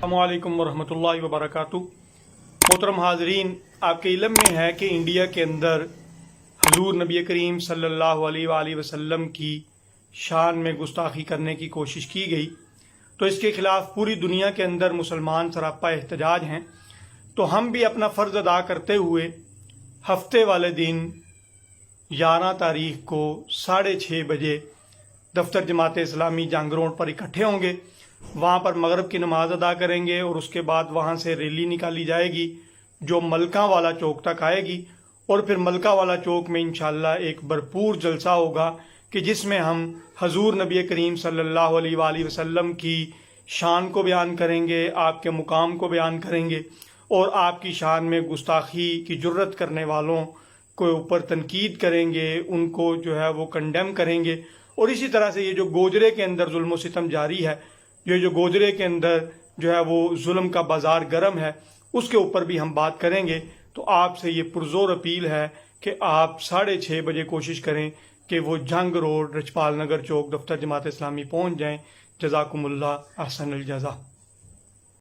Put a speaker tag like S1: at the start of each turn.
S1: السلام علیکم ورحمۃ اللہ وبرکاتہ۔ محترم حاضرین، آپ کے علم میں ہے کہ انڈیا کے اندر حضور نبی کریم صلی اللہ علیہ وآلہ وسلم کی شان میں گستاخی کرنے کی کوشش کی گئی، تو اس کے خلاف پوری دنیا کے اندر مسلمان سراپا احتجاج ہیں۔ تو ہم بھی اپنا فرض ادا کرتے ہوئے ہفتے والے دن 11 تاریخ کو 6:30 بجے دفتر جماعت اسلامی جنگ روڈ پر اکٹھے ہوں گے۔ وہاں پر مغرب کی نماز ادا کریں گے اور اس کے بعد وہاں سے ریلی نکالی جائے گی جو ملکہ والا چوک تک آئے گی، اور پھر ملکہ والا چوک میں انشاءاللہ ایک بھرپور جلسہ ہوگا کہ جس میں ہم حضور نبی کریم صلی اللہ علیہ وآلہ وسلم کی شان کو بیان کریں گے، آپ کے مقام کو بیان کریں گے، اور آپ کی شان میں گستاخی کی جرت کرنے والوں کو اوپر تنقید کریں گے، ان کو جو ہے وہ کنڈیم کریں گے۔ اور اسی طرح سے یہ جو گوجرے کے اندر ظلم و ستم جاری ہے، یہ جو گوجرے کے اندر جو ہے وہ ظلم کا بازار گرم ہے، اس کے اوپر بھی ہم بات کریں گے۔ تو آپ سے یہ پرزور اپیل ہے کہ آپ 6:30 بجے کوشش کریں کہ وہ جنگ روڈ رچپال نگر چوک دفتر جماعت اسلامی پہنچ جائیں۔ جزاکم اللہ احسن الجزا۔